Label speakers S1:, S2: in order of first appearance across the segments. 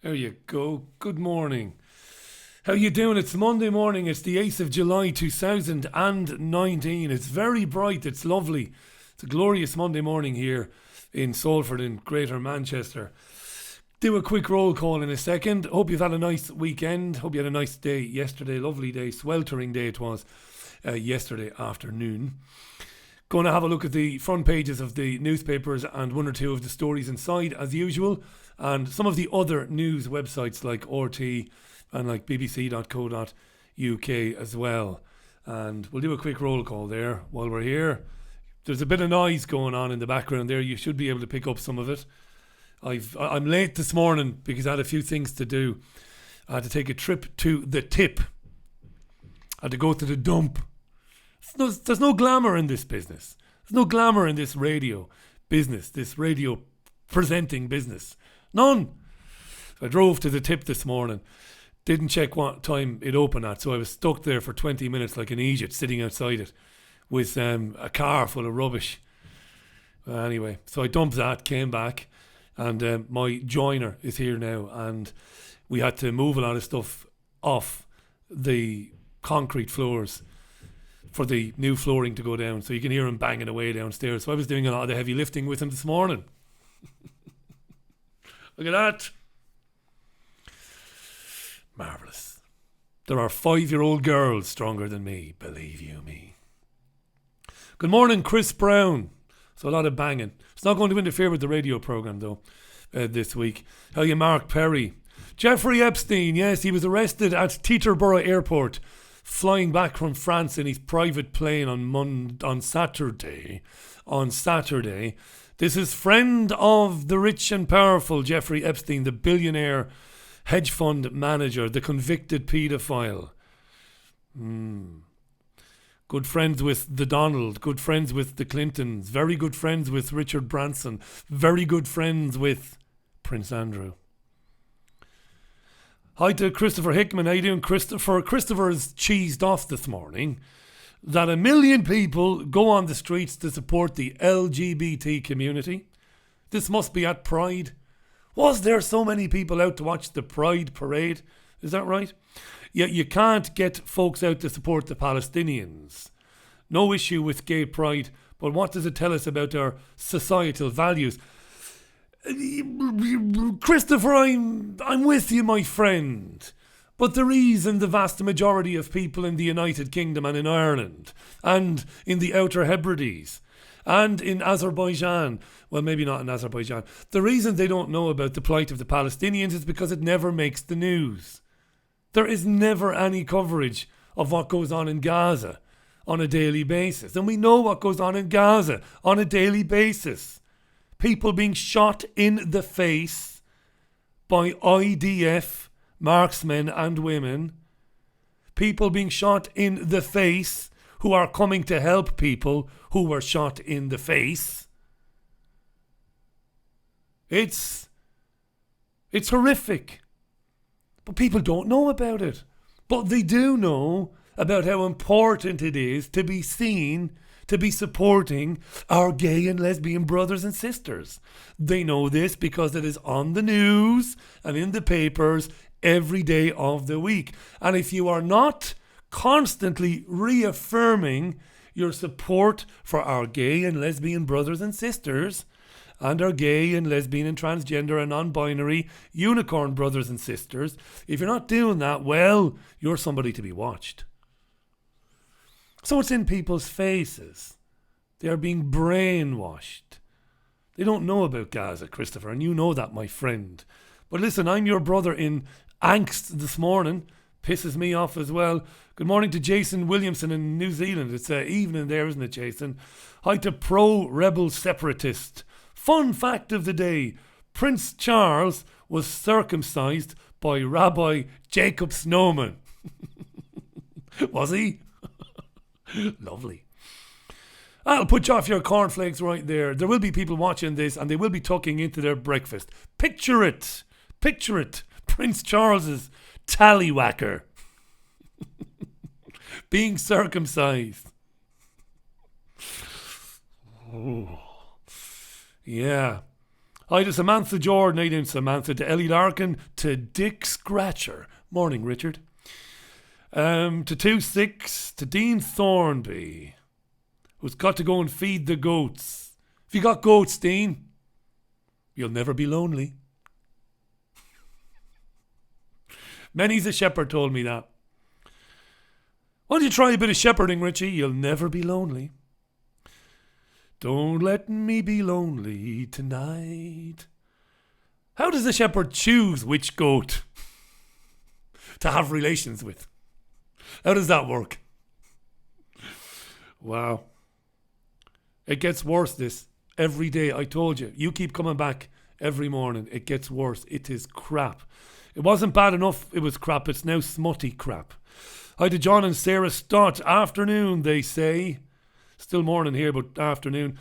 S1: There you go. Good morning. How you doing? It's Monday morning. It's the 8th of July 2019. It's very bright. It's lovely. It's a glorious Monday morning here in Salford in Greater Manchester. Do a quick roll call in a second. Hope you've had a nice weekend. Hope you had a nice day yesterday. Lovely day. Sweltering day it was yesterday afternoon. Going to have a look at the front pages of the newspapers and one or two of the stories inside as usual, and some of the other news websites like RT and like bbc.co.uk as well. And we'll do a quick roll call there while we're here. There's a bit of noise going on in the background there. You should be able to pick up some of it. I'm late this morning because I had a few things to do. I had to take a trip to the tip. I had to go to the dump. There's no glamour in this business. There's no glamour in this radio business, this radio presenting business. None. So I drove to the tip this morning. Didn't check what time it opened at, so I was stuck there for 20 minutes like an Egypt sitting outside it with a car full of rubbish. Anyway, so I dumped that, came back, and my joiner is here now, and we had to move a lot of stuff off the concrete floors for the new flooring to go down, so you can hear him banging away downstairs. So I was doing a lot of the heavy lifting with him this morning. Look at that. Marvellous. There are 5-year-old girls stronger than me, believe you me. Good morning, Chris Brown. So a lot of banging. It's not going to interfere with the radio programme though this week. How you, Mark Perry? Jeffrey Epstein, yes, he was arrested at Teterboro Airport, flying back from France in his private plane on Saturday. This is friend of the rich and powerful Jeffrey Epstein, the billionaire hedge fund manager, the convicted paedophile. Good friends with the Donald, good friends with the Clintons, very good friends with Richard Branson, very good friends with Prince Andrew. Hi to Christopher Hickman. How you doing, Christopher? Christopher is cheesed off this morning that 1 million people go on the streets to support the LGBT community. This must be at Pride. Was there so many people out to watch the Pride parade? Is that right? Yet you can't get folks out to support the Palestinians. No issue with gay pride, but what does it tell us about our societal values? Christopher, I'm with you, my friend. But the reason the vast majority of people in the United Kingdom and in Ireland and in the Outer Hebrides and in Azerbaijan, well, maybe not in Azerbaijan, the reason they don't know about the plight of the Palestinians is because it never makes the news. There is never any coverage of what goes on in Gaza on a daily basis. And we know what goes on in Gaza on a daily basis. People being shot in the face by IDF marksmen and women. People being shot in the face who are coming to help people who were shot in the face. It's horrific. But people don't know about it. But they do know about how important it is to be seen, to be supporting our gay and lesbian brothers and sisters. They know this because it is on the news and in the papers every day of the week. And if you are not constantly reaffirming your support for our gay and lesbian brothers and sisters, and our gay and lesbian and transgender and non-binary unicorn brothers and sisters, if you're not doing that, well, you're somebody to be watched. So it's in people's faces. They are being brainwashed. They don't know about Gaza, Christopher, and you know that, my friend. But listen, I'm your brother in angst this morning. Pisses me off as well. Good morning to Jason Williamson in New Zealand. It's evening there, isn't it, Jason? Hi to pro-rebel separatist. Fun fact of the day. Prince Charles was circumcised by Rabbi Jacob Snowman. Was he? Lovely. I'll put you off your cornflakes right there. There will be people watching this and they will be tucking into their breakfast. Picture it. Picture it. Prince Charles's tallywhacker being circumcised. Oh. Yeah. Hi to Samantha Jordan. How you doing, Samantha? To Ellie Larkin. To Dick Scratcher. Morning, Richard. To 2-6. To Dean Thornby, who's got to go and feed the goats. If you got goats, Dean, you'll never be lonely. Many's a shepherd told me that. Why don't you try a bit of shepherding, Richie? You'll never be lonely. Don't let me be lonely tonight. How does the shepherd choose which goat to have relations with? How does that work? Wow. It gets worse, this. Every day, I told you. You keep coming back every morning. It gets worse. It is crap. It wasn't bad enough it was crap. It's now smutty crap. Hi to John and Sarah Stott. Afternoon, they say. Still morning here, but afternoon.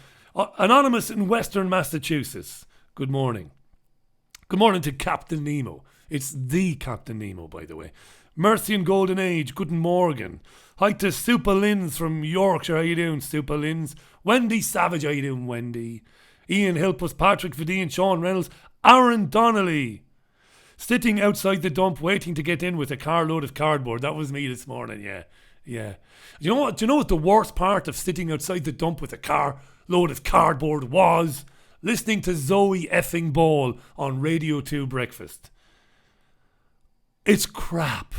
S1: Anonymous in Western Massachusetts. Good morning. Good morning to Captain Nemo. It's the Captain Nemo, by the way. Mercy and Golden Age. Guten Morgen. Hi to Super Linz from Yorkshire. How you doing, Super Linz? Wendy Savage. How you doing, Wendy? Ian Hilpus, Patrick Vadine, Sean Reynolds. Aaron Donnelly. Sitting outside the dump waiting to get in with a carload of cardboard. That was me this morning, yeah. Do you know what the worst part of sitting outside the dump with a carload of cardboard was? Listening to Zoe effing Ball on Radio 2 Breakfast. It's crap.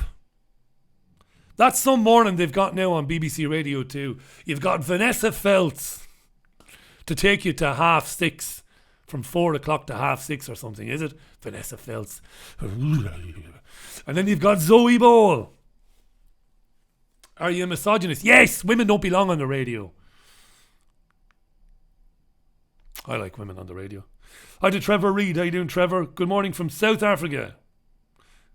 S1: That's some morning they've got now on BBC Radio 2. You've got Vanessa Feltz to take you to 6:30. From 4 o'clock to 6:30 or something, is it? Vanessa Feltz. And then you've got Zoe Ball. Are you a misogynist? Yes, women don't belong on the radio. I like women on the radio. Hi to Trevor Reid. How you doing, Trevor? Good morning from South Africa.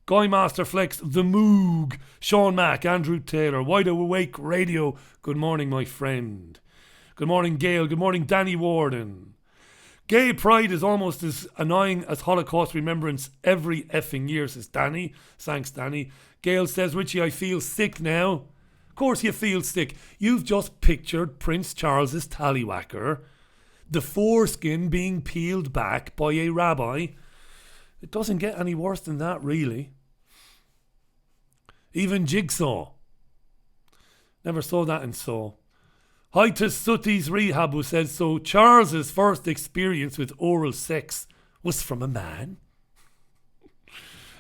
S1: Guy Master Flex, The Moog, Sean Mack, Andrew Taylor, Wide Awake Radio. Good morning, my friend. Good morning, Gail. Good morning, Danny Warden. Gay pride is almost as annoying as Holocaust remembrance every effing year, says Danny. Thanks, Danny. Gail says, Richie, I feel sick now. Of course you feel sick. You've just pictured Prince Charles's tallywhacker, the foreskin being peeled back by a rabbi. It doesn't get any worse than that, really. Even Jigsaw. Never saw that in Saw. Hi to Sutti's Rehab, who says, so Charles's first experience with oral sex was from a man?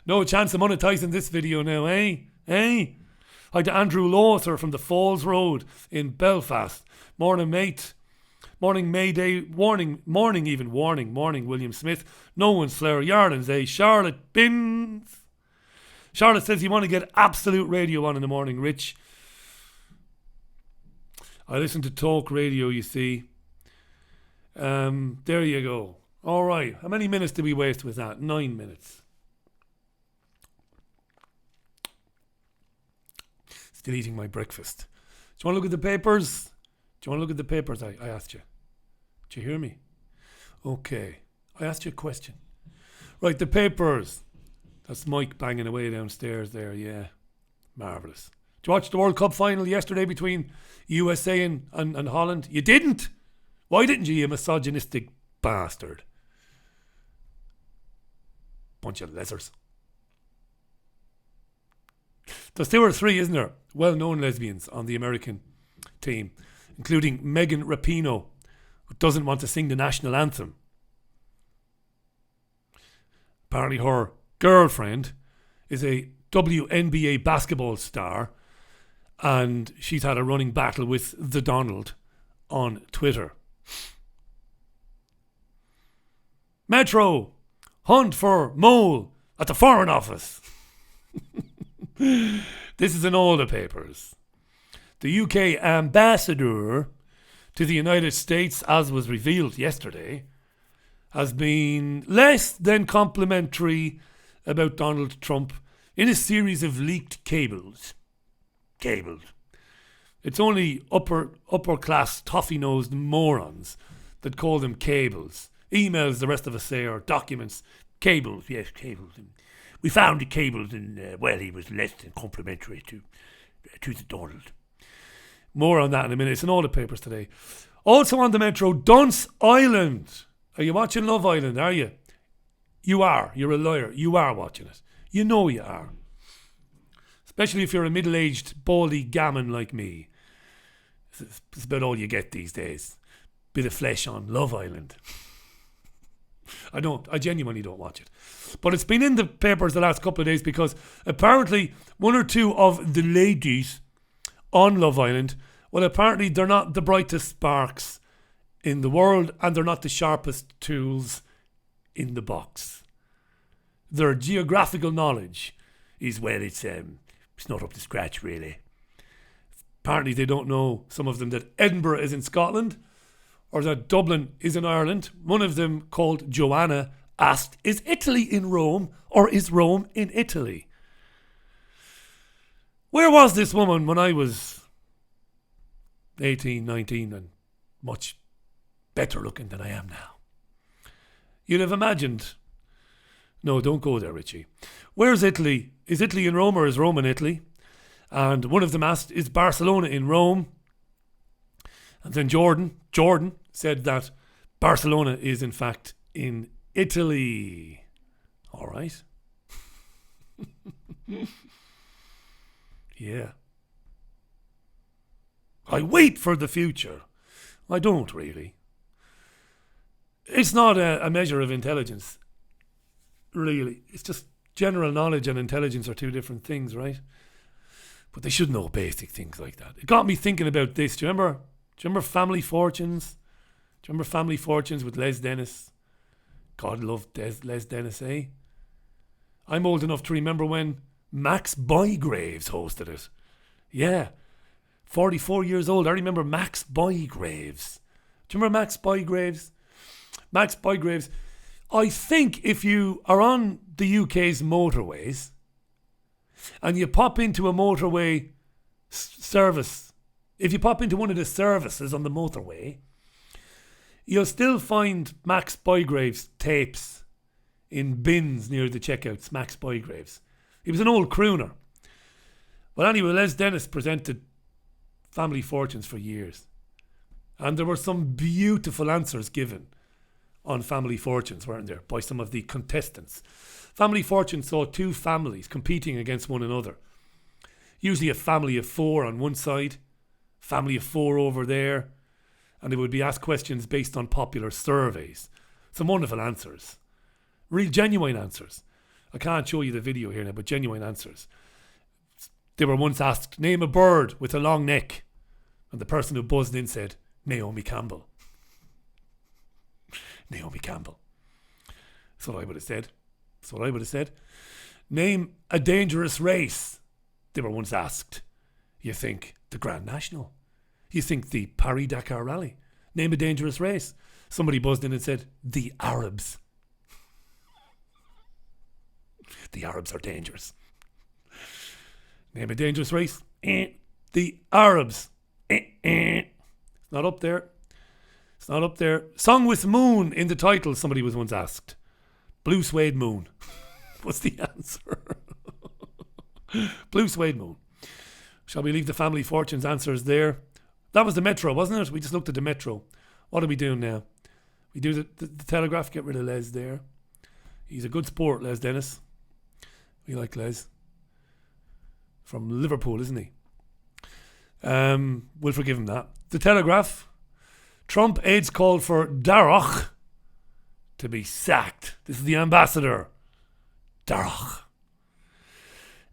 S1: No chance of monetizing this video now, eh? Hi to Andrew Lawther from the Falls Road in Belfast. Morning, mate. Morning, Mayday. Morning, William Smith. No one's Flair Yardens, eh? Charlotte Bins. Charlotte says you want to get Absolute Radio on in the morning, Rich. I listen to talk radio, you see. There you go. All right. How many minutes did we waste with that? 9 minutes. Still eating my breakfast. Do you want to look at the papers? I asked you. Did you hear me? Okay. I asked you a question. Right, the papers. That's Mike banging away downstairs there, yeah. Marvellous. Did you watch the World Cup final yesterday between USA and Holland? You didn't? Why didn't you, you misogynistic bastard? Bunch of lessers. There's 2 or 3, isn't there? Well-known lesbians on the American team, including Megan Rapinoe, who doesn't want to sing the national anthem. Apparently her girlfriend is a WNBA basketball star, and she's had a running battle with the Donald on Twitter. Metro, hunt for mole at the Foreign Office. This is in all the papers. The UK ambassador to the United States, as was revealed yesterday, has been less than complimentary about Donald Trump in a series of leaked cables. It's only upper-class, toffee-nosed morons that call them cables. Emails, the rest of us say, are documents. Cables, yes, cables. And we found the cables, and he was less than complimentary to the Donald. More on that in a minute. It's in all the papers today. Also on the Metro, Dunce Island. Are you watching Love Island, are you? You are. You're a liar. You are watching it. You know you are. Especially if you're a middle-aged, baldy gammon like me. It's about all you get these days. Bit of flesh on Love Island. I genuinely don't watch it. But it's been in the papers the last couple of days because apparently one or two of the ladies on Love Island, well, apparently they're not the brightest sparks in the world and they're not the sharpest tools in the box. Their geographical knowledge is, well, it's not up to scratch, really. Apparently they don't know, some of them, that Edinburgh is in Scotland or that Dublin is in Ireland. One of them, called Joanna, asked, is Italy in Rome or is Rome in Italy? Where was this woman when I was 18, 19 and much better looking than I am now? You'd have imagined. No, don't go there, Richie. Where's Italy? Is Italy in Rome or is Rome in Italy? And one of them asked, is Barcelona in Rome? And then Jordan said that Barcelona is in fact in Italy. All right. Yeah. I wait for the future. I don't really. It's not a measure of intelligence, really. It's just general knowledge and intelligence are two different things, right? But they should know basic things like that. It got me thinking about this. Do you remember Family Fortunes? Do you remember Family Fortunes with Les Dennis? God love Les Dennis, eh? I'm old enough to remember when Max Bygraves hosted it. Yeah. 44 years old. I remember Max Bygraves. Do you remember Max Bygraves? Max Bygraves. I think if you are on the UK's motorways and you pop into a motorway service, if you pop into one of the services on the motorway, you'll still find Max Bygraves tapes in bins near the checkouts. Max Bygraves. He was an old crooner. Well, anyway, Les Dennis presented Family Fortunes for years. And there were some beautiful answers given on Family Fortunes, weren't there, by some of the contestants. Family Fortunes saw two families competing against one another. Usually a family of four on one side, family of four over there, and they would be asked questions based on popular surveys. Some wonderful answers. Real genuine answers. I can't show you the video here now, but genuine answers. They were once asked, name a bird with a long neck. And the person who buzzed in said, Naomi Campbell. Naomi Campbell. That's what I would have said. Name a dangerous race. They were once asked. You think the Grand National? You think the Paris-Dakar Rally? Name a dangerous race. Somebody buzzed in and said, the Arabs. The Arabs are dangerous. Name a dangerous race. The Arabs. It's not up there. It's not up there. Song with moon in the title, somebody was once asked. Blue Suede Moon. What's the answer? Blue Suede Moon. Shall we leave the Family Fortunes answers there? That was the Metro, wasn't it? We just looked at the Metro. What are we doing now? We do the Telegraph, get rid of Les there. He's a good sport, Les Dennis. We like Les. From Liverpool, isn't he? We'll forgive him that. The Telegraph. Trump aides called for Darroch to be sacked. This is the ambassador. Darroch.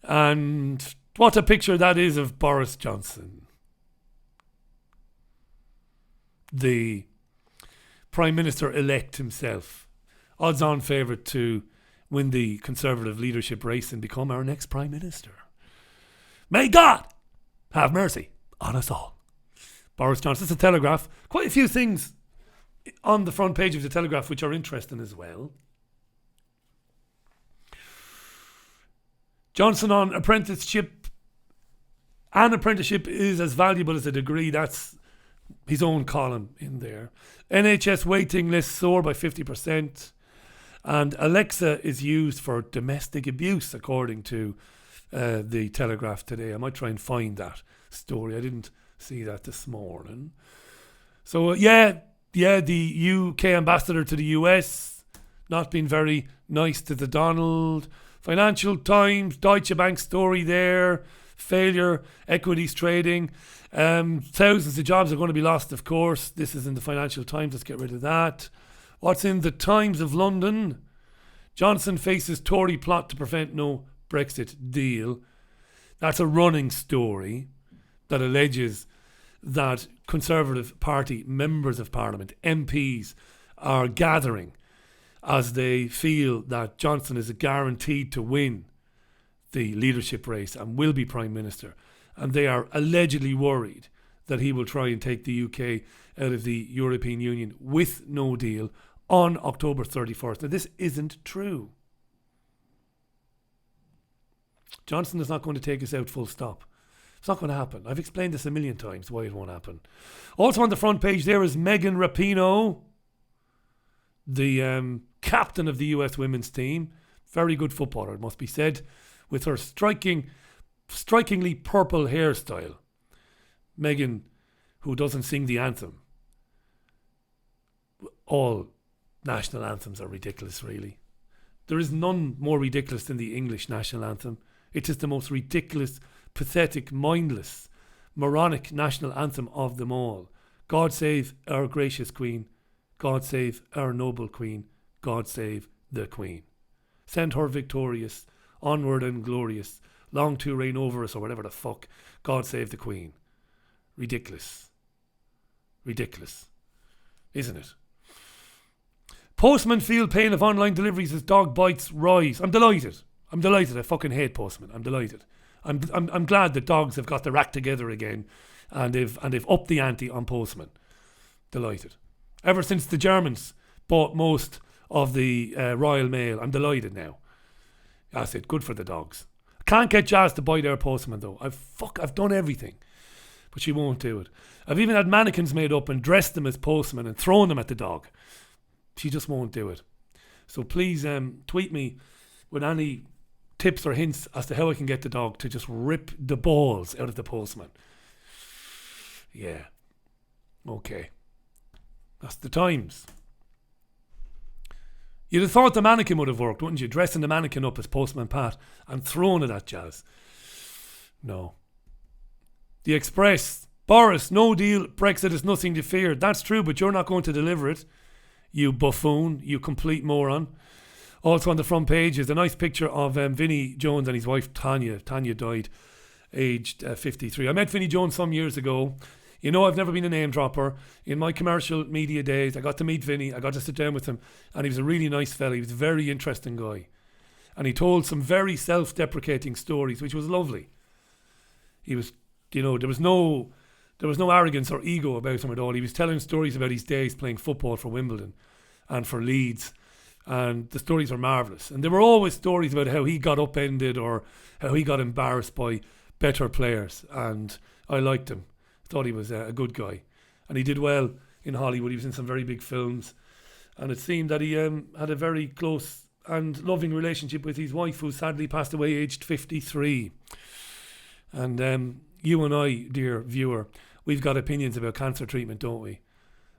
S1: And what a picture that is of Boris Johnson. The Prime Minister-elect himself. Odds-on favourite to win the Conservative leadership race and become our next Prime Minister. May God have mercy on us all. Boris Johnson. It's a Telegraph. Quite a few things on the front page of the Telegraph which are interesting as well. Johnson on apprenticeship. An apprenticeship is as valuable as a degree. That's his own column in there. NHS waiting list soar by 50%. And Alexa is used for domestic abuse, according to the Telegraph today. I might try and find that story. I didn't see that this morning. So, the UK ambassador to the US, not being very nice to the Donald. Financial Times, Deutsche Bank story there. Failure, equities trading. Thousands of jobs are going to be lost, of course. This is in the Financial Times. Let's get rid of that. What's in the Times of London? Johnson faces Tory plot to prevent no Brexit deal. That's a running story that alleges that Conservative Party members of Parliament, MPs, are gathering as they feel that Johnson is guaranteed to win the leadership race and will be Prime Minister. And they are allegedly worried that he will try and take the UK out of the European Union with no deal on October 31st. Now, this isn't true. Johnson is not going to take us out full stop. It's not going to happen. I've explained this a million times why it won't happen. Also on the front page there is Megan Rapinoe, the captain of the US women's team. Very good footballer, it must be said, with her strikingly purple hairstyle. Megan, who doesn't sing the anthem. All national anthems are ridiculous, really. There is none more ridiculous than the English national anthem. It is the most ridiculous, pathetic, mindless, moronic national anthem of them all. God save our gracious Queen. God save our noble Queen. God save the Queen. Send her victorious, onward and glorious, long to reign over us, or whatever the fuck. God save the Queen. Ridiculous. Ridiculous. Isn't it? Postmen feel pain of online deliveries as dog bites rise. I'm delighted. I fucking hate postmen. I'm delighted. I'm glad that dogs have got their act together again, and they've upped the ante on postmen. Delighted. Ever since the Germans bought most of the Royal Mail, I'm delighted now. That's it. Good for the dogs. I can't get Jazz to buy their postman though. I've done everything, but she won't do it. I've even had mannequins made up and dressed them as postmen and thrown them at the dog. She just won't do it. So please tweet me with any tips or hints as to how I can get the dog to just rip the balls out of the postman. Yeah. Okay. That's the Times. You'd have thought the mannequin would have worked, wouldn't you? Dressing the mannequin up as Postman Pat and throwing it at Jazz. No. The Express. Boris, no deal. Brexit is nothing to fear. That's true, but you're not going to deliver it. You buffoon. You complete moron. Also on the front page is a nice picture of Vinnie Jones and his wife Tanya. Tanya died aged 53. I met Vinnie Jones some years ago. You know, I've never been a name dropper. In my commercial media days, I got to meet Vinny. I got to sit down with him. And he was a really nice fella. He was a very interesting guy. And he told some very self-deprecating stories, which was lovely. He was, you know, there was no arrogance or ego about him at all. He was telling stories about his days playing football for Wimbledon and for Leeds. And the stories were marvellous. And there were always stories about how he got upended or how he got embarrassed by better players. And I liked him. Thought he was a good guy, and he did well in Hollywood. He was in some very big films, and it seemed that he had a very close and loving relationship with his wife, who sadly passed away aged 53. And you and I, dear viewer, we've got opinions about cancer treatment, don't we?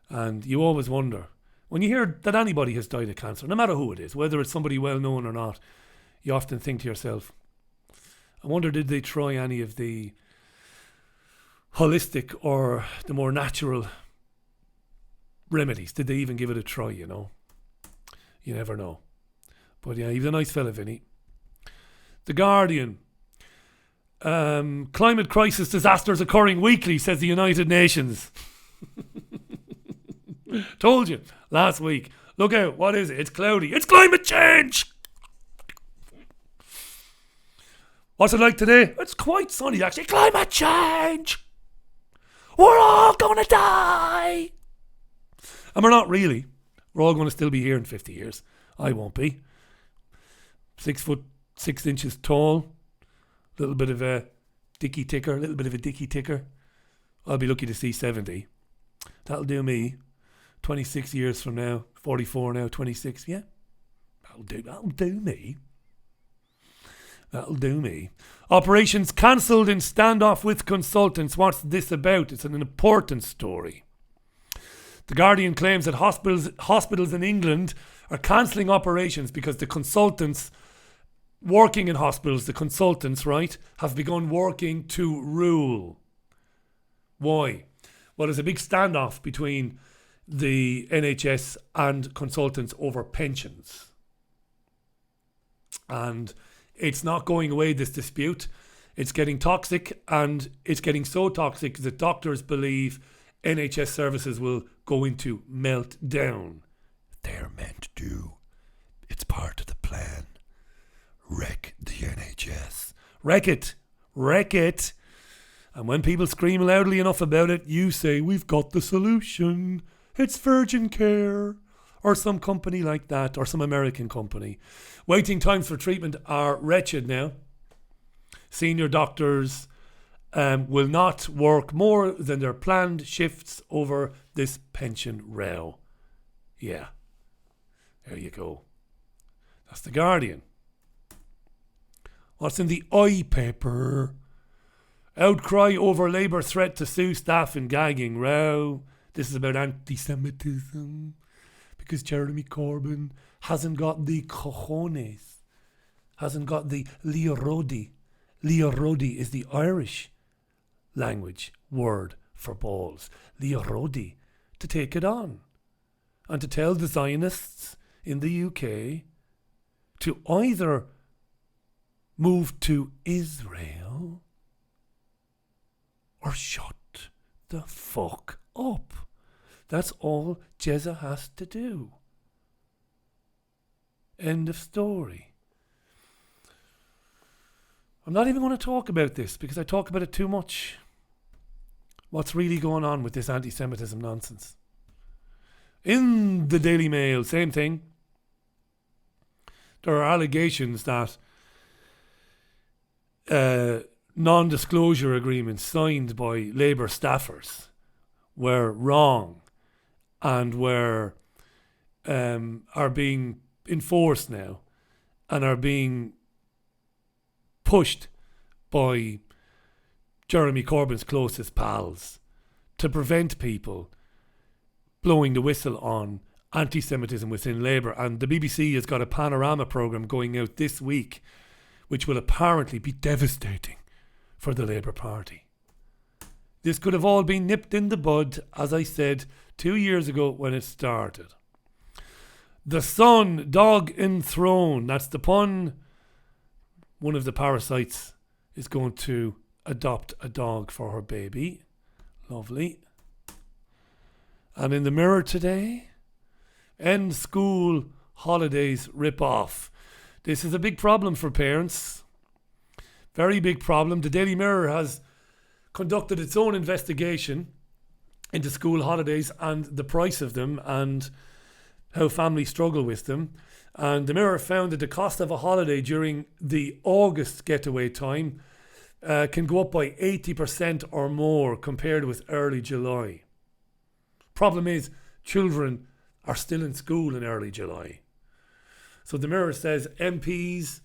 S1: And you always wonder, when you hear that anybody has died of cancer, no matter who it is, whether it's somebody well known or not, you often think to yourself, I wonder, did they try any of the holistic or the more natural remedies? Did they even give it a try, you know? You never know. But yeah, he was a nice fella, Vinny. The Guardian. Climate crisis disasters occurring weekly, says the United Nations. Told you last week. Look out, what is it? It's cloudy. It's climate change! What's it like today? It's quite sunny, actually. Climate change! We're all going to die. And we're not really. We're all going to still be here in 50 years. I won't be. 6 foot 6 inches tall. Little bit of a dicky ticker. I'll be lucky to see 70. That'll do me. 26 years from now. 44 now, 26. Yeah. That'll do me. That'll do me. Operations cancelled in standoff with consultants. What's this about? It's an important story. The Guardian claims that hospitals in England are cancelling operations because the consultants working in hospitals, the consultants, right, have begun working to rule. Why? Well, there's a big standoff between the NHS and consultants over pensions. And it's not going away, this dispute. It's getting toxic, and it's getting so toxic that doctors believe NHS services will go into meltdown. They're meant to. It's part of the plan. Wreck the NHS. Wreck it. Wreck it. And when people scream loudly enough about it, you say, we've got the solution. It's Virgin Care. Or some company like that, or some American company. Waiting times for treatment are wretched now. Senior doctors will not work more than their planned shifts over this pension row. Yeah. There you go. That's the Guardian. What's in the eye paper? Outcry over Labour threat to sue staff in gagging row. This is about anti-Semitism. Because Jeremy Corbyn hasn't got the cojones. Hasn't got the liorodi. Liorodi is the Irish language word for balls. Liorodi. To take it on. And to tell the Zionists in the UK to either move to Israel or shut the fuck up. That's all Jezza has to do. End of story. I'm not even going to talk about this because I talk about it too much. What's really going on with this anti-Semitism nonsense? In the Daily Mail, same thing. There are allegations that non-disclosure agreements signed by Labour staffers were wrong and are being enforced now and are being pushed by Jeremy Corbyn's closest pals to prevent people blowing the whistle on anti-Semitism within Labour. And the BBC has got a panorama programme going out this week which will apparently be devastating for the Labour Party. This could have all been nipped in the bud, as I said 2 years ago when it started. The Sun, dog enthroned. That's the pun. One of the parasites is going to adopt a dog for her baby. Lovely. And in the Mirror today, end school holidays rip off. This is a big problem for parents. Very big problem. The Daily Mirror has conducted its own investigation into school holidays and the price of them and how families struggle with them. And the Mirror found that the cost of a holiday during the August getaway time can go up by 80% or more compared with early July. Problem is, children are still in school in early July. So the Mirror says MPs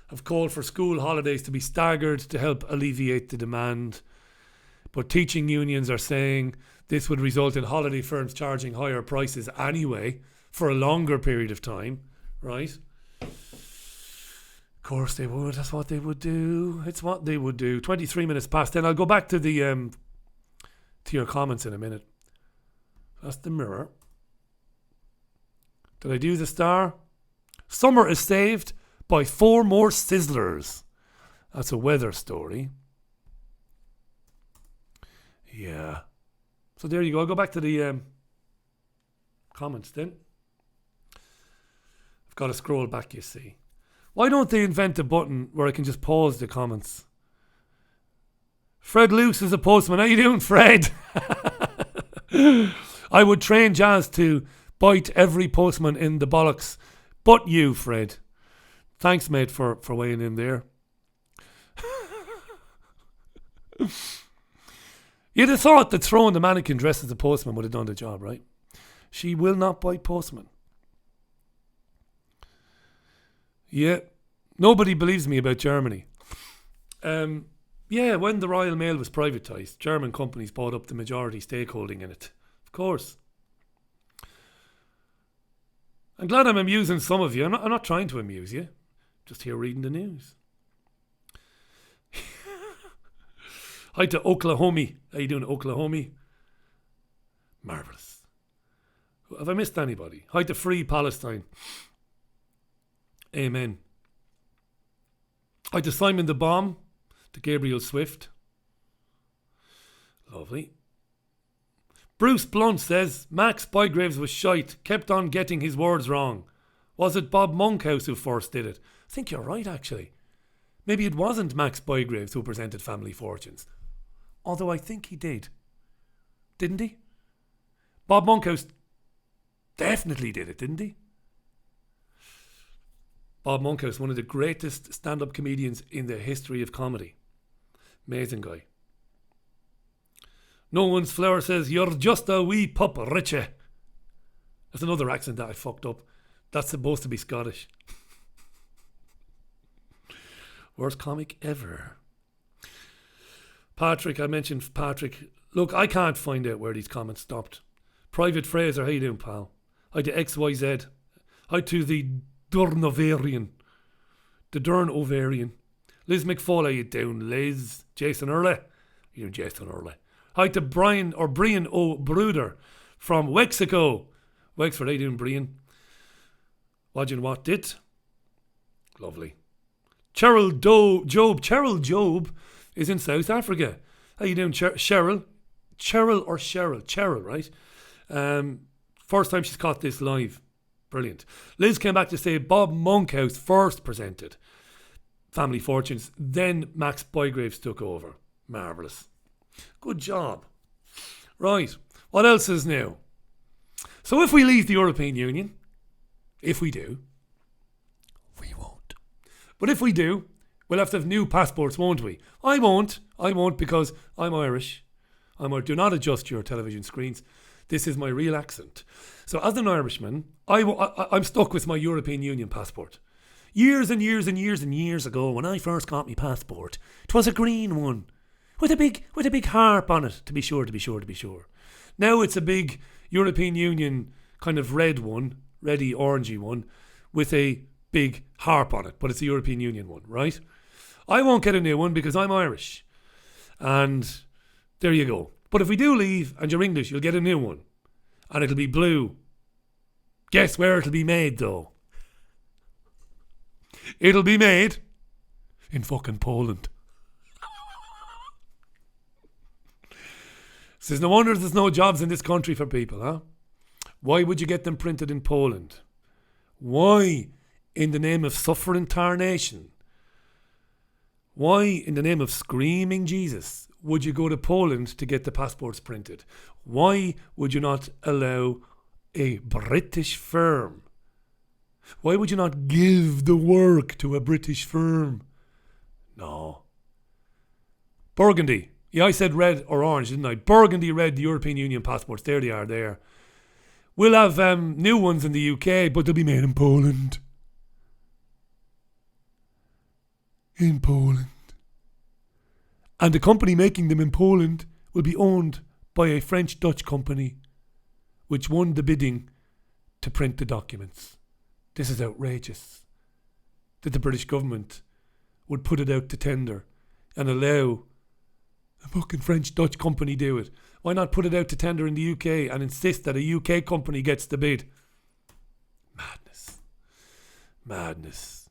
S1: have called for school holidays to be staggered to help alleviate the demand. But teaching unions are saying this would result in holiday firms charging higher prices anyway for a longer period of time, right? Of course they would. That's what they would do. It's what they would do. 23 minutes past 10. I'll go back to the to your comments in a minute. That's the Mirror. Did I do the Star? Summer is saved by 4 more sizzlers. That's a weather story. Yeah. So there you go. I'll go back to the comments then. I've got to scroll back, you see. Why don't they invent a button where I can just pause the comments? Fred Luce is a postman. How you doing, Fred? I would train Jazz to bite every postman in the bollocks. But you, Fred. Thanks, mate, for weighing in there. You'd have thought that throwing the mannequin dressed as a postman would have done the job, right? She will not bite postmen. Yeah. Nobody believes me about Germany. Yeah, when the Royal Mail was privatised, German companies bought up the majority stakeholding in it. Of course. I'm glad I'm amusing some of you. I'm not trying to amuse you. Just here reading the news. Hi to Oklahoma. How you doing, Oklahoma? Marvellous. Have I missed anybody? Hi to Free Palestine. Amen. Hi to Simon the Bomb. To Gabriel Swift. Lovely. Bruce Blunt says Max Bygraves was shite, kept on getting his words wrong. Was it Bob Monkhouse who first did it? I think you're right, actually. Maybe it wasn't Max Bygraves who presented Family Fortunes. Although I think he did. Didn't he? Bob Monkhouse definitely did it, didn't he? Bob Monkhouse, one of the greatest stand-up comedians in the history of comedy. Amazing guy. No One's Flower says, you're just a wee pup, Richie. That's another accent that I fucked up. That's supposed to be Scottish. Worst comic ever. Patrick, I mentioned Patrick. Look, I can't find out where these comments stopped. Private Fraser, how you doing, pal? Hi to XYZ. Hi to the Durn Ovarian. The Durn Ovarian. Liz McFall, how you doing, Liz? Jason Early. You doing, Jason Early? Hi to Brian O'Bruder from Wexico. Wexford, how you doing, Brian? Watching what did? Lovely. Cheryl Job is in South Africa. How you doing, Cheryl? Cheryl, right? First time she's caught this live. Brilliant. Liz came back to say Bob Monkhouse first presented Family Fortunes, then Max Bygraves took over. Marvellous. Good job. Right. What else is new? So if we leave the European Union, if we do, we won't. But if we do, we'll have to have new passports, won't we? I won't because I'm Irish. Do not adjust your television screens. This is my real accent. So as an Irishman, I'm stuck with my European Union passport. Years and years and years and years ago, when I first got my passport, it was a green one. With a big harp on it, to be sure. Now it's a big European Union kind of red one, reddy orangey one, with a big harp on it, but it's a European Union one, right? I won't get a new one because I'm Irish. And there you go. But if we do leave and you're English, you'll get a new one. And it'll be blue. Guess where it'll be made though? It'll be made in fucking Poland. Says, no wonder there's no jobs in this country for people, huh? Why would you get them printed in Poland? Why, in the name of suffering tarnation? Why, in the name of screaming Jesus, would you go to Poland to get the passports printed? Why would you not allow a British firm? Why would you not give the work to a British firm? No. Burgundy. Yeah, I said red or orange, didn't I? Burgundy red, the European Union passports. There they are there. We'll have new ones in the UK, but they'll be made in Poland. In Poland. And the company making them in Poland will be owned by a French-Dutch company which won the bidding to print the documents. This is outrageous. That the British government would put it out to tender and allow a fucking French-Dutch company do it. Why not put it out to tender in the UK and insist that a UK company gets the bid? Madness.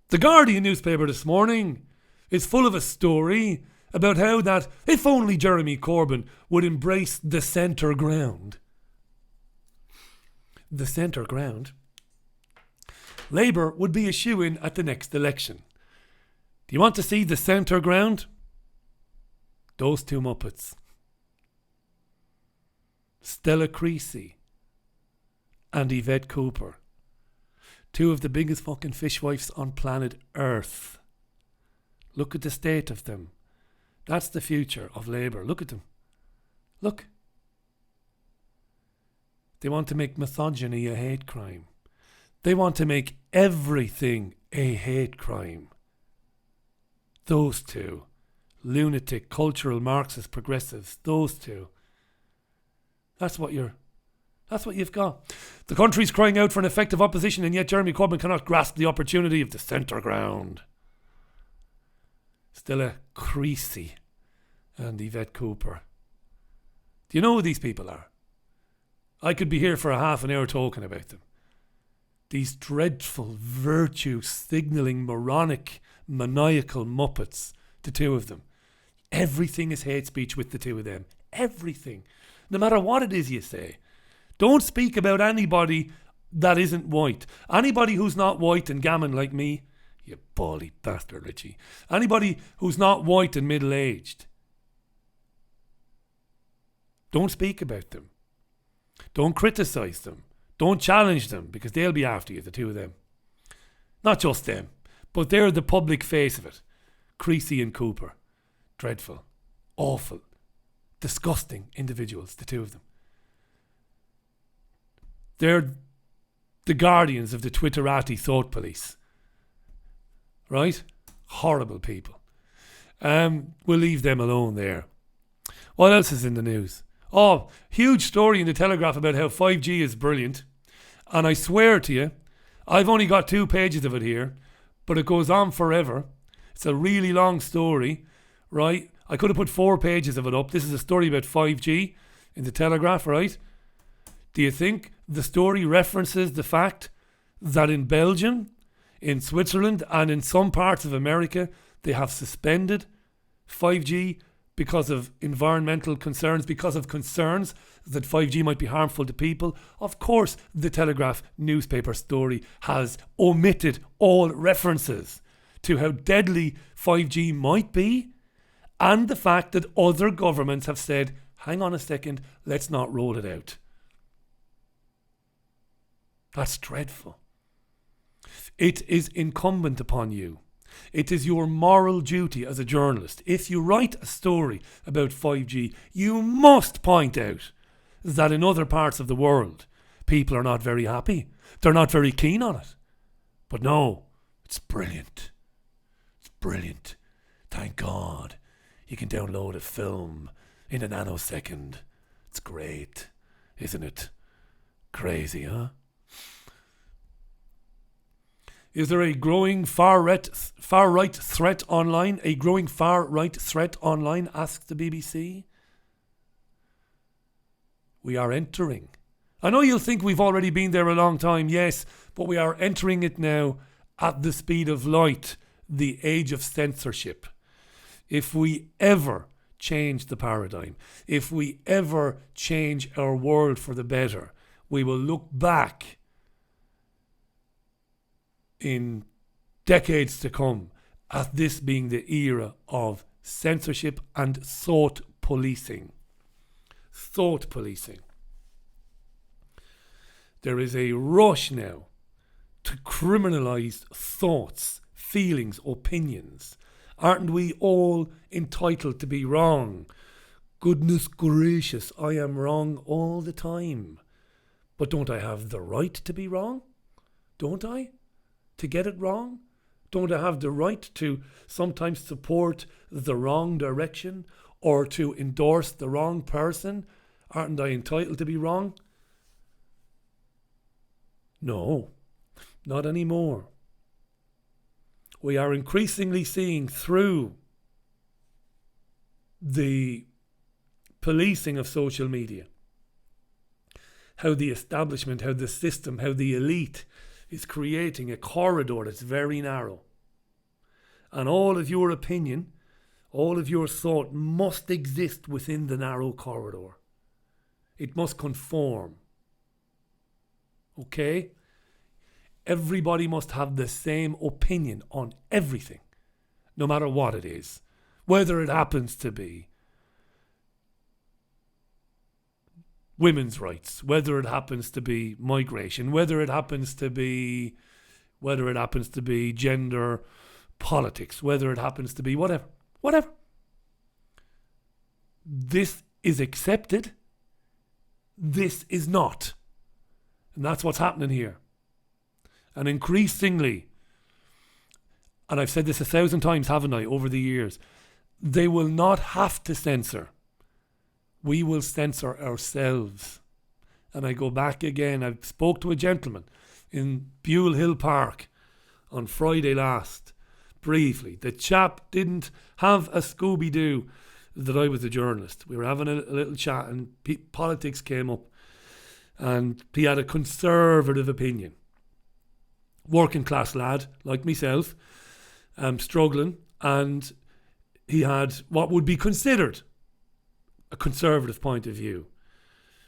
S1: The Guardian newspaper this morning is full of a story about how that if only Jeremy Corbyn would embrace the centre ground. The centre ground. Labour would be a shoo-in at the next election. Do you want to see the centre ground? Those two Muppets. Stella Creasy and Yvette Cooper. Two of the biggest fucking fishwives on planet Earth. Look at the state of them. That's the future of Labour. Look at them. Look. They want to make misogyny a hate crime. They want to make everything a hate crime. Those two. Lunatic, cultural, Marxist, progressives. Those two. That's what you're That's what you've got. The country's crying out for an effective opposition, and yet Jeremy Corbyn cannot grasp the opportunity of the centre ground. Stella Creasy and Yvette Cooper. Do you know who these people are? I could be here for a half an hour talking about them. These dreadful, virtue-signalling, moronic, maniacal muppets, the two of them. Everything is hate speech with the two of them. Everything. No matter what it is you say. Don't speak about anybody that isn't white. Anybody who's not white and gammon like me, you bally bastard, Richie. Anybody who's not white and middle-aged. Don't speak about them. Don't criticise them. Don't challenge them, because they'll be after you, the two of them. Not just them, but they're the public face of it. Creasy and Cooper. Dreadful. Awful. Disgusting individuals, the two of them. They're the guardians of the Twitterati thought police. Right? Horrible people. We'll leave them alone there. What else is in the news? Oh, huge story in the Telegraph about how 5G is brilliant. And I swear to you, I've only got 2 pages of it here, but it goes on forever. It's a really long story, right? I could have put 4 pages of it up. This is a story about 5G in the Telegraph, right? Do you think the story references the fact that in Belgium, in Switzerland, and in some parts of America, they have suspended 5G because of environmental concerns, because of concerns that 5G might be harmful to people? Of course, the Telegraph newspaper story has omitted all references to how deadly 5G might be, and the fact that other governments have said, hang on a second, let's not roll it out. That's dreadful. It is incumbent upon you. It is your moral duty as a journalist. If you write a story about 5G, you must point out that in other parts of the world, people are not very happy. They're not very keen on it. But no, it's brilliant. It's brilliant. Thank God. You can download a film in a nanosecond. It's great, isn't it? Crazy, huh? Is there a growing far-right threat online? A growing far-right threat online, asks the BBC. We are entering. I know you'll think we've already been there a long time, yes, but we are entering it now at the speed of light, the age of censorship. If we ever change the paradigm, if we ever change our world for the better, we will look back in decades to come at this being the era of censorship and thought policing. Thought policing. There is a rush now to criminalise thoughts, feelings, opinions. Aren't we all entitled to be wrong? Goodness gracious, I am wrong all the time. But don't I have the right to be wrong? Don't I? To get it wrong? Don't I have the right to sometimes support the wrong direction or to endorse the wrong person? Aren't I entitled to be wrong? No, not anymore. We are increasingly seeing through the policing of social media how the establishment, how the system, how the elite is creating a corridor that's very narrow. And all of your opinion, all of your thought must exist within the narrow corridor. It must conform. Okay? Everybody must have the same opinion on everything, no matter what it is. Whether it happens to be women's rights, whether it happens to be migration, whether it happens to be gender politics, whether it happens to be whatever. This is accepted. This is not. And that's what's happening here. And increasingly, and I've said this 1,000 times, haven't I, over the years, they will not have to censor. We will censor ourselves. and I go back again. I spoke to a gentleman in Buell Hill Park on Friday last, briefly. The chap didn't have a Scooby-Doo that I was a journalist. We were having a little chat and politics came up, and he had a conservative opinion. Working class lad, like myself, struggling, and he had what would be considered a conservative point of view.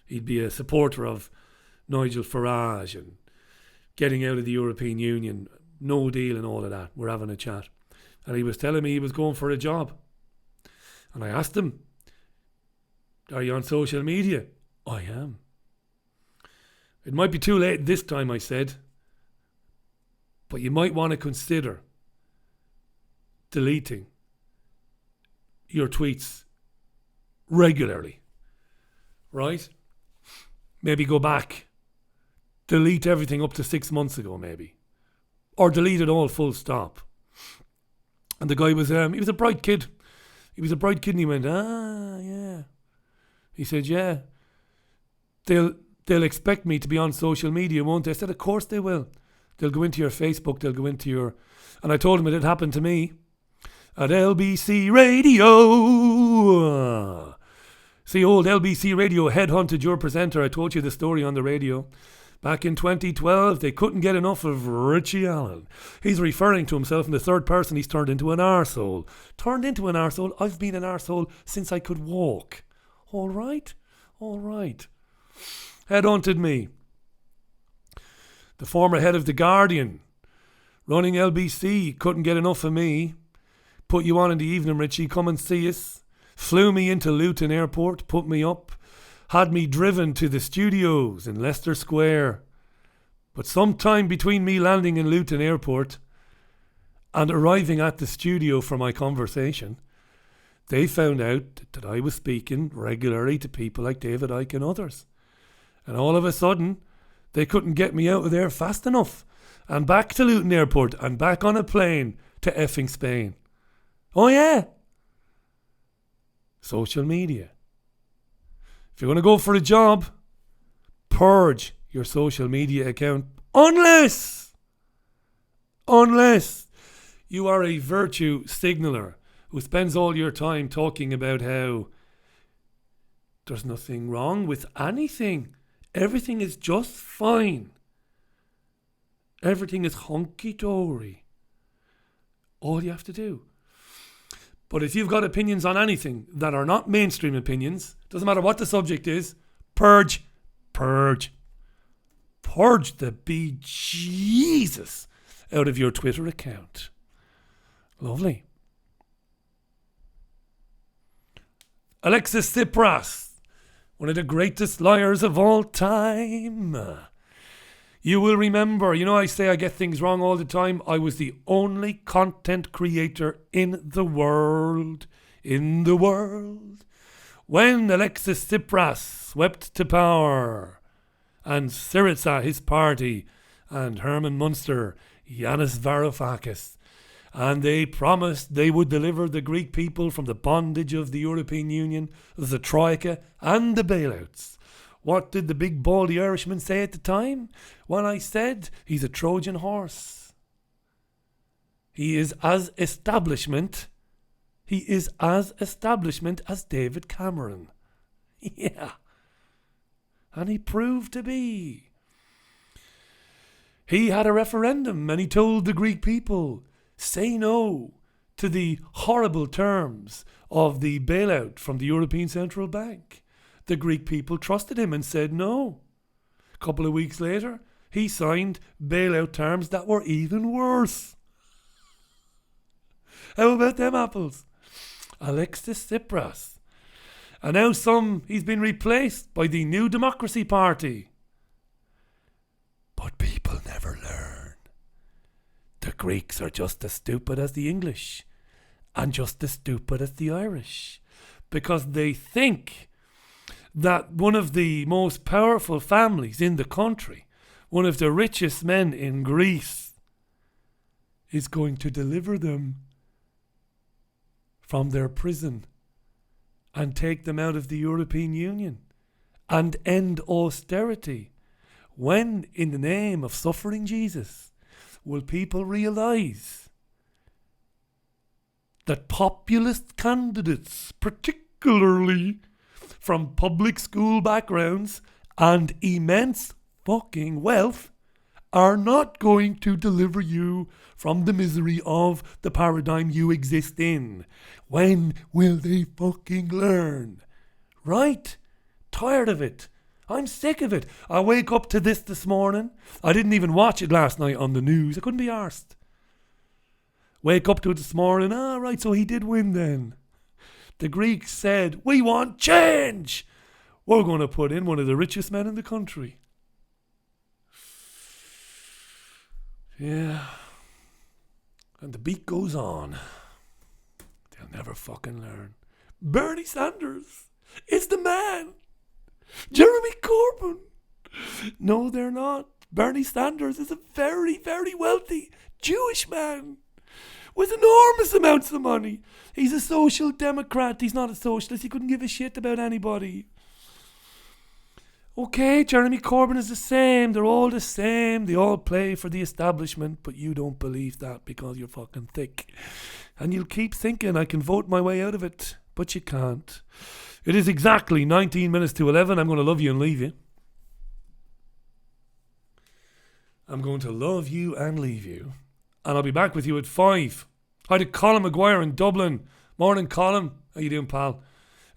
S1: He'd be a supporter of Nigel Farage and getting out of the European Union, no deal and all of that. We're having a chat. And he was telling me he was going for a job. And I asked him, are you on social media? I am. It might be too late this time, I said. But you might want to consider deleting your tweets regularly. Right? Maybe go back. Delete everything up to 6 months ago, maybe. Or delete it all full stop. And the guy was, he was a bright kid. He was a bright kid and he went, yeah. He said, yeah. They'll expect me to be on social media, won't they? I said, of course they will. They'll go into your Facebook, they'll go into your... And I told him it had happened to me at LBC Radio. See, old LBC Radio headhunted your presenter. I told you the story on the radio. Back in 2012, they couldn't get enough of Richie Allen. He's referring to himself in the third person. He's turned into an arsehole. Turned into an arsehole? I've been an arsehole since I could walk. All right? All right. Headhunted me. The former head of The Guardian, running LBC, couldn't get enough of me. Put you on in the evening, Richie. Come and see us. Flew me into Luton Airport, put me up. Had me driven to the studios in Leicester Square. But sometime between me landing in Luton Airport and arriving at the studio for my conversation, they found out that I was speaking regularly to people like David Icke and others. And all of a sudden, they couldn't get me out of there fast enough. And back to Luton Airport and back on a plane to effing Spain. Oh yeah. Social media. If you're going to go for a job, purge your social media account unless you are a virtue signaller who spends all your time talking about how there's nothing wrong with anything. Everything is just fine. Everything is hunky-dory. All you have to do. But if you've got opinions on anything that are not mainstream opinions, doesn't matter what the subject is, purge the bejesus out of your Twitter account. Lovely. Alexis Tsipras, one of the greatest liars of all time. You will remember, I say I get things wrong all the time. I was the only content creator in the world, when Alexis Tsipras swept to power and Syriza, his party, and Herman Munster, Yanis Varoufakis, and they promised they would deliver the Greek people from the bondage of the European Union, the Troika, and the bailouts. What did the big baldy Irishman say at the time? Well, I said he's a Trojan horse. He is as establishment as David Cameron. Yeah. And he proved to be. He had a referendum and he told the Greek people, say no to the horrible terms of the bailout from the European Central Bank. The Greek people trusted him and said no. A couple of weeks later, he signed bailout terms that were even worse. How about them apples? Alexis Tsipras. And now he's been replaced by the New Democracy Party. But people never learn. The Greeks are just as stupid as the English and just as stupid as the Irish, because they think that one of the most powerful families in the country, one of the richest men in Greece, is going to deliver them from their prison and take them out of the European Union and end austerity? When, in the name of suffering Jesus, will people realise that populist candidates, particularly from public school backgrounds and immense fucking wealth, are not going to deliver you from the misery of the paradigm you exist in? When will they fucking learn? Right? Tired of it. I'm sick of it. I wake up to this morning. I didn't even watch it last night on the news. I couldn't be arsed. Wake up to it this morning. Right, so he did win then. The Greeks said, we want change. We're going to put in one of the richest men in the country. Yeah. And the beat goes on. They'll never fucking learn. Bernie Sanders is the man. Jeremy Corbyn. No, they're not. Bernie Sanders is a very, very wealthy Jewish man with enormous amounts of money. He's a social democrat. He's not a socialist. He couldn't give a shit about anybody. Okay, Jeremy Corbyn is the same. They're all the same. They all play for the establishment, but you don't believe that because you're fucking thick. And you'll keep thinking, I can vote my way out of it, but you can't. It is exactly 19 minutes to 11. I'm going to love you and leave you. I'm going to love you and leave you. And I'll be back with you at 5. Hi to Colin Maguire in Dublin. Morning, Colin. How you doing, pal?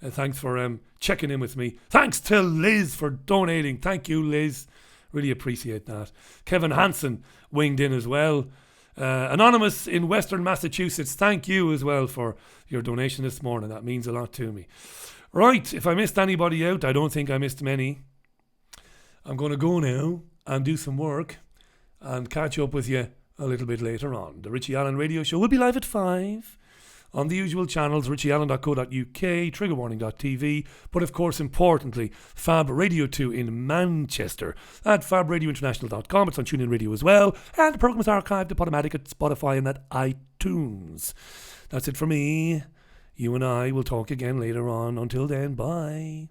S1: Thanks for checking in with me. Thanks to Liz for donating. Thank you, Liz. Really appreciate that. Kevin Hansen winged in as well. Anonymous in Western Massachusetts, thank you as well for your donation this morning. That means a lot to me. Right, if I missed anybody out, I don't think I missed many. I'm going to go now and do some work and catch up with you a little bit later on. The Richie Allen Radio Show will be live at 5 on the usual channels, richieallen.co.uk, triggerwarning.tv, but of course, importantly, Fab Radio 2 in Manchester at fabradiointernational.com. It's on TuneIn Radio as well, and the programme is archived at Podomatic at Spotify and at iTunes. That's it for me. You and I will talk again later on. Until then, bye.